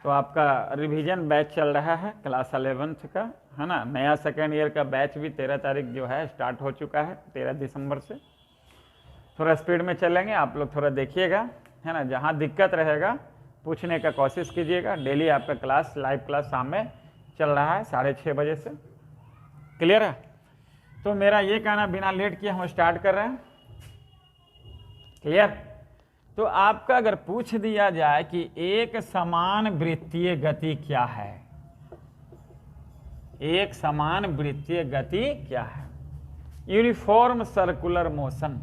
तो आपका revision batch चल रहा है क्लास 11th का, है ना। नया सेकेंड ईयर का बैच भी 13 तारीख जो है स्टार्ट हो चुका है, 13 दिसंबर से। थोड़ा स्पीड में चलेंगे, आप लोग थोड़ा देखिएगा, है ना। जहाँ दिक्कत रहेगा पूछने का कोशिश कीजिएगा। डेली आपका क्लास, लाइव क्लास शाम में चल रहा है 6:30 बजे से। क्लियर है? तो मेरा ये कहना, बिना लेट किए हम स्टार्ट कर रहे हैं। क्लियर? तो आपका अगर पूछ दिया जाए कि एक समान वृत्तीय गति क्या है, एक समान वृत्तीय गति क्या है? Uniform circular motion,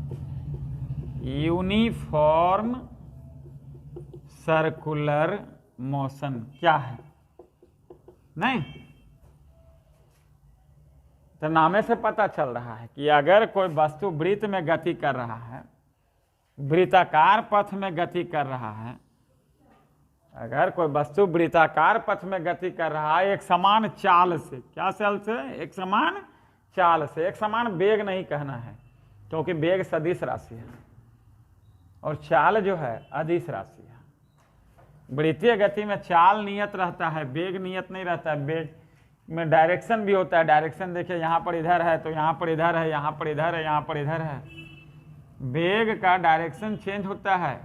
uniform circular motion क्या है? नहीं, तो नामे से पता चल रहा है कि अगर कोई वस्तु वृत्त में गति कर रहा है, वृत्ताकार पथ में गति कर रहा है, अगर कोई वस्तु वृत्ताकार पथ में गति कर रहा है एक समान चाल से, क्या चाल से? एक समान चाल से। एक समान वेग नहीं कहना है, क्योंकि वेग सदिश राशि है और चाल जो है अदिश राशि है। वृत्तीय गति में चाल नियत रहता है, वेग नियत नहीं रहता है। वेग में डायरेक्शन भी होता है। डायरेक्शन देखिए, यहाँ पर इधर है तो यहाँ पर इधर है, यहाँ पर इधर है, यहाँ पर इधर है। वेग का डायरेक्शन चेंज होता है।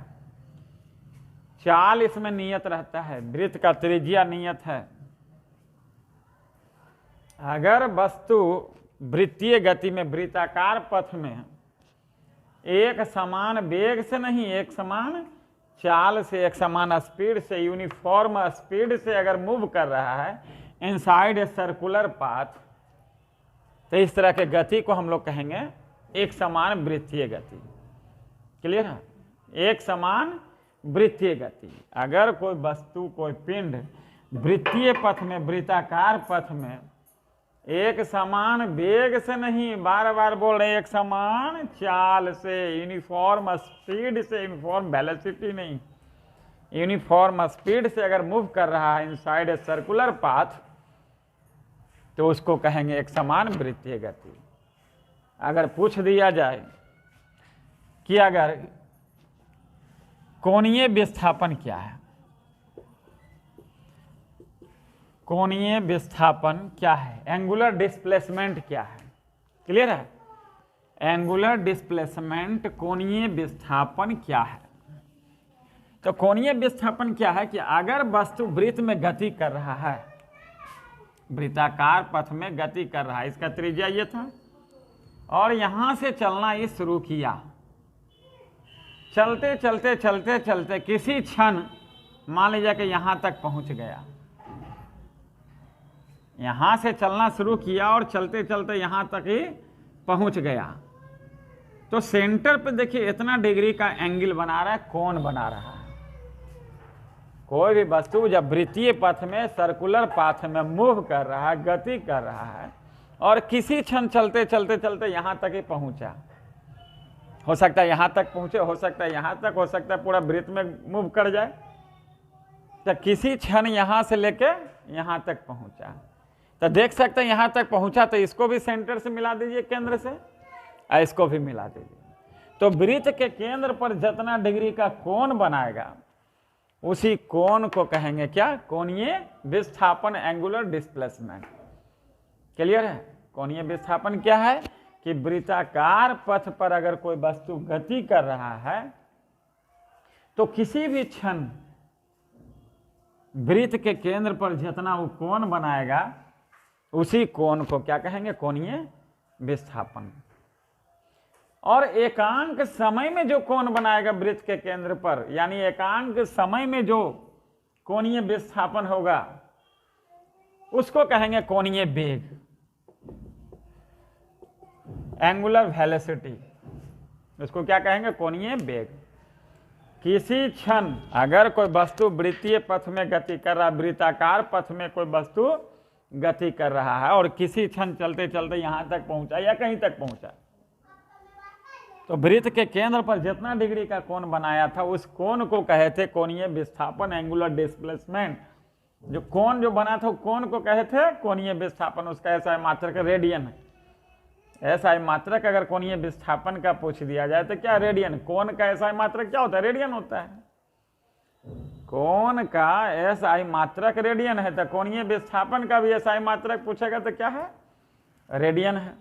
चाल इसमें नियत रहता है, वृत्त का त्रिज्या नियत है। अगर वस्तु वृत्तीय गति में, वृत्ताकार पथ में एक समान वेग से नहीं, एक समान चाल से, एक समान स्पीड से, यूनिफॉर्म स्पीड से अगर मूव कर रहा है इनसाइड ए सर्कुलर पाथ, तो इस तरह के गति को हम लोग कहेंगे एक समान वृत्तीय गति। क्लियर है? एक समान वृत्तीय गति। अगर कोई वस्तु, कोई पिंड वृत्तीय पथ में, वृत्ताकार पथ में एक समान वेग से नहीं, बार बार बोल रहे, एक समान चाल से, यूनिफॉर्म स्पीड से, यूनिफॉर्म वेलोसिटी नहीं, यूनिफॉर्म स्पीड से अगर मूव कर रहा है इनसाइड ए सर्कुलर पाथ, तो उसको कहेंगे एक समान वृत्तीय गति। अगर पूछ दिया जाए कि अगर कोणीय विस्थापन क्या है, कोणीय विस्थापन क्या है, एंगुलर डिस्प्लेसमेंट क्या है? क्लियर है? एंगुलर डिस्प्लेसमेंट, कोणीय विस्थापन क्या है? तो कोणीय विस्थापन क्या है कि अगर वस्तु वृत्त में गति कर रहा है, वृत्ताकार पथ में गति कर रहा है, इसका त्रिज्या ये था, और यहां से चलना ये शुरू किया, चलते चलते चलते चलते किसी क्षण मान लीजिए कि यहां तक पहुंच गया, यहां से चलना शुरू किया और चलते चलते यहां तक ही पहुंच गया, तो सेंटर पे देखिए इतना डिग्री का एंगल बना रहा है, कोण बना रहा है। कोई भी वस्तु जब वृत्तीय पथ में, सर्कुलर पाथ में मूव कर रहा है, गति कर रहा है, और किसी क्षण चलते चलते चलते यहां तक ही पहुंचा, हो सकता है यहां तक पहुंचे, हो सकता है यहां तक, हो सकता है पूरा वृत्त में मूव कर जाए, तो किसी क्षण यहां से लेके यहां तक पहुंचा, तो देख सकते हैं यहां तक पहुंचा, तो इसको भी सेंटर से मिला दीजिए, केंद्र से, और इसको भी मिला दीजिए। तो वृत्त के केंद्र पर जितना डिग्री का कोण बनाएगा उसी कोण को कहेंगे क्या? कोणीय विस्थापन, एंगुलर डिस्प्लेसमेंट। क्लियर है? कोणीय विस्थापन क्या है कि वृत्ताकार पथ पर अगर कोई वस्तु गति कर रहा है तो किसी भी क्षण वृत्त के केंद्र पर जितना वो कोण बनाएगा उसी कोण को क्या कहेंगे? कोणीय विस्थापन। और एकांक समय में जो कोण बनाएगा वृत्त के केंद्र पर, यानी एकांक समय में जो कोणीय विस्थापन होगा उसको कहेंगे कोणीय वेग, एंगुलर वेलोसिटी। उसको क्या कहेंगे? कोणीय वेग। किसी क्षण अगर कोई वस्तु वृत्तीय पथ में गति कर रहा है, वृत्ताकार पथ में कोई वस्तु गति कर रहा है और किसी क्षण चलते चलते यहां तक पहुंचा या कहीं तक पहुंचा, तो वृत्त के केंद्र पर जितना डिग्री का कोण बनाया था उस कोण को कहे थे कोणीय विस्थापन, एंगुलर डिस्प्लेसमेंट। जो कोण जो बना था कोण को कहे थे कोणीय विस्थापन। उसका ऐसा मात्रक रेडियन है। ऐसा मात्रक अगर कोणीय विस्थापन का पूछ दिया जाए तो क्या? रेडियन। कोण का ऐसा मात्रक क्या होता है? रेडियन होता है। कोण का SI मात्रक रेडियन है, तो कोणीय विस्थापन का भी SI मात्रक पूछेगा तो क्या है, रेडियन है।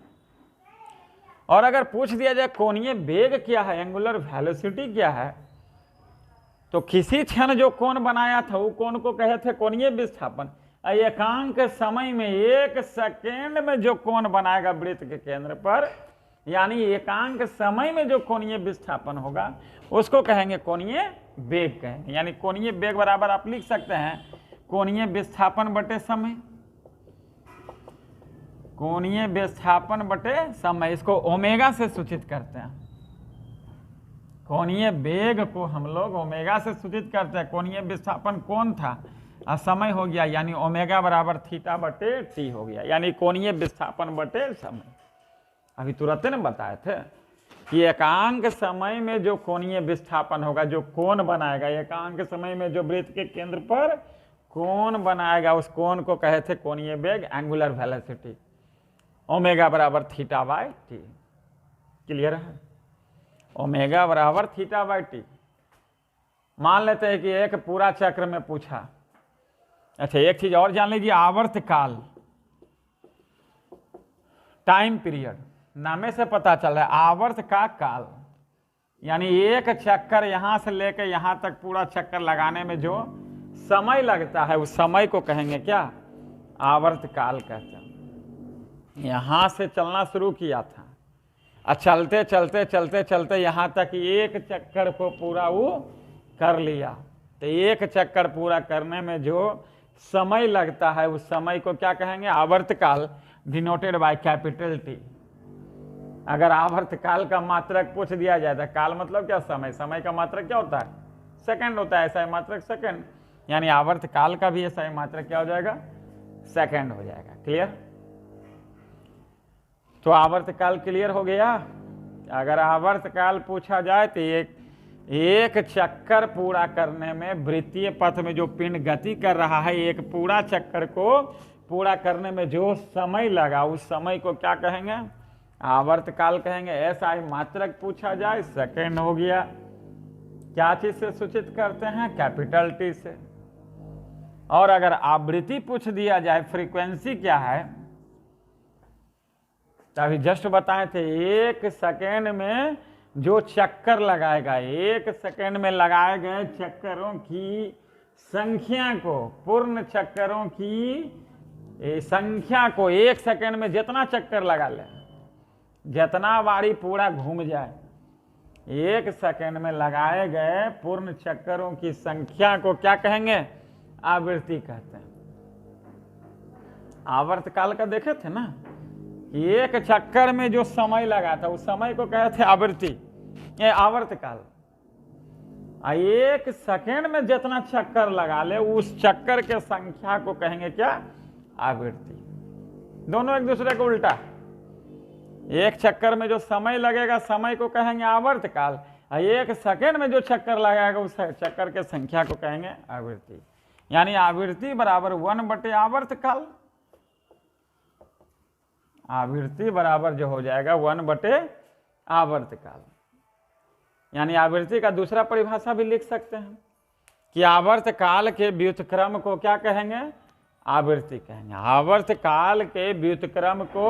और अगर पूछ दिया जाए कोणीय वेग क्या है, एंगुलर वेलोसिटी क्या है, तो किसी क्षण जो कोण बनाया था वो कोण को कहे थे कोणीय विस्थापन। एकांक समय में 1 सेकेंड में जो कोण बनाएगा वृत्त के केंद्र पर, यानी एकांक समय में जो कोणीय विस्थापन होगा उसको कहेंगे कोणीय वेग कहेंगे। यानी कोणीय वेग बराबर आप लिख सकते हैं कोणीय विस्थापन बटे समय, कोणीय विस्थापन बटे समय, इसको ओमेगा से सूचित करते हैं। कोणीय वेग को हम लोग ओमेगा से सूचित करते हैं। कोणीय विस्थापन कौन था और समय हो गया, यानी ओमेगा बराबर थीटा बटे टी हो गया, यानी कोणीय विस्थापन बटे समय। अभी तुरंत ने बताए थे कि एकांक समय में जो कोणीय विस्थापन होगा, जो कोण बनाएगा, एकांक समय में जो वृत्त के केंद्र पर कोण बनाएगा उस कोण को कहे थे कोणीय वेग, एंगुलर वेलोसिटी, ओमेगा बराबर थीटा बाय टी। क्लियर है, ओमेगा बराबर थीटा बाय टी। मान लेते हैं कि एक पूरा चक्र में पूछा। अच्छा, एक चीज और जान लीजिए, आवर्त काल, टाइम पीरियड, नामे से पता चल रहा है आवर्त का काल, यानी एक चक्कर यहां से लेकर यहां तक पूरा चक्कर लगाने में जो समय लगता है उस समय को कहेंगे क्या, आवर्त काल कहते हैं। यहां से चलना शुरू किया था और चलते चलते चलते चलते यहां तक एक चक्कर को पूरा वो कर लिया, तो एक चक्कर पूरा करने में जो समय लगता है उस समय को क्या कहेंगे, आवर्त काल, डिनोटेड बाय कैपिटल टी। अगर आवर्त काल का मात्रक पूछ दिया जाए तो काल मतलब क्या, समय, समय का मात्रक क्या होता है, सेकंड होता है, SI मात्रक सेकंड, यानी आवर्त काल का भी SI मात्रक क्या हो जाएगा, सेकंड हो जाएगा। क्लियर, तो आवर्त काल क्लियर हो गया। अगर आवर्त काल पूछा जाए तो एक चक्कर पूरा करने में वृत्तीय पथ में जो पिंड गति कर रहा है, एक पूरा चक्कर को पूरा करने में जो समय लगा उस समय को क्या कहेंगे, आवर्त काल कहेंगे। SI मात्रक पूछा जाए, सेकंड हो गया। क्या चीज से सूचित करते हैं, कैपिटल टी से। और अगर आवृत्ति पूछ दिया जाए, फ्रीक्वेंसी क्या है, अभी जस्ट बताए थे, एक सेकेंड में जो चक्कर लगाएगा, एक सेकेंड में लगाए गए चक्करों की संख्या को, पूर्ण चक्करों की संख्या को, एक सेकेंड में जितना चक्कर लगा ले, जितना बारी पूरा घूम जाए, एक सेकेंड में लगाए गए पूर्ण चक्करों की संख्या को क्या कहेंगे, आवृत्ति कहते हैं। आवर्त काल का देखे थे ना, एक चक्कर में जो समय लगा था उस समय को कहे थे आवृत्ति, आवर्त काल। एक सेकेंड में जितना चक्कर लगा ले उस चक्कर के संख्या को कहेंगे क्या, आवृत्ति। दोनों एक दूसरे को उल्टा, एक चक्कर में जो समय लगेगा समय को कहेंगे आवर्त काल, एक सेकेंड में जो चक्कर लगाएगा उस चक्कर के संख्या को कहेंगे आवृत्ति। यानी आवृत्ति बराबर 1 बटे आवर्त काल, आवृत्ति बराबर जो हो जाएगा 1 बटे आवर्त काल। यानी आवृत्ति का दूसरा परिभाषा भी लिख सकते हैं कि आवर्त काल के व्युत्क्रम को क्या कहेंगे, आवृत्ति कहेंगे। आवर्त काल के व्युत्क्रम को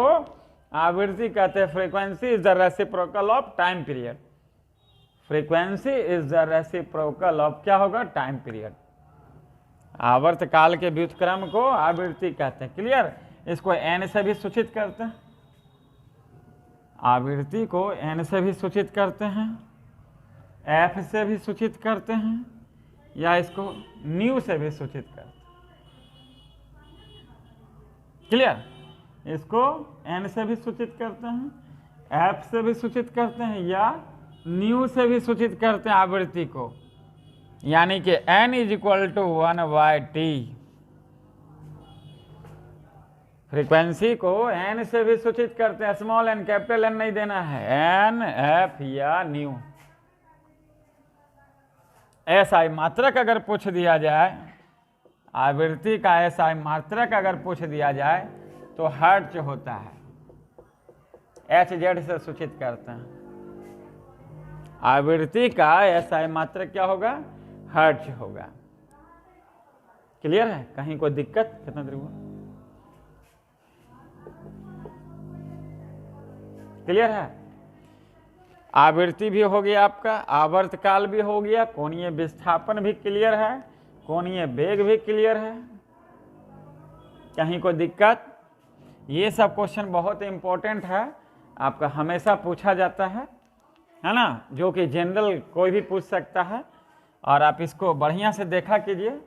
आवृत्ति कहते हैं। Frequency is the reciprocal of time period, frequency is the reciprocal of क्या होगा, टाइम पीरियड। आवर्त काल के व्युत्क्रम को आवृत्ति कहते हैं। क्लियर, इसको n से भी सूचित करते हैं, आवृत्ति को n से भी सूचित करते हैं, f से भी सूचित करते हैं, या इसको न्यू से भी सूचित करते हैं। क्लियर, इसको n से भी सूचित करते हैं, f से भी सूचित करते हैं, या न्यू से भी सूचित करते हैं आवृत्ति को। यानी कि n is equal to 1/t। Frequency को n से भी सूचित करते हैं, स्मॉल n, कैपिटल N नहीं देना है, n, f या न्यू। SI मात्रक अगर पूछ दिया जाए, आवृत्ति का SI मात्रक अगर पूछ दिया जाए तो हर्ट्ज होता है, HZ से सूचित करते हैं। आवृत्ति का SI मात्रक क्या होगा, हर्ट्ज होगा। क्लियर है? कहीं कोई दिक्कत? कितना देर हुआ? क्लियर है? आवृत्ति भी हो गया आपका, आवर्तकाल भी हो गया, कोणीय विस्थापन भी क्लियर है, कोणीय वेग भी क्लियर है, कहीं कोई दिक्कत? ये सब क्वेश्चन बहुत इंपॉर्टेंट है, आपका हमेशा पूछा जाता है ना, जो कि जनरल कोई भी पूछ सकता है, और आप इसको बढ़िया से देखा कीजिए।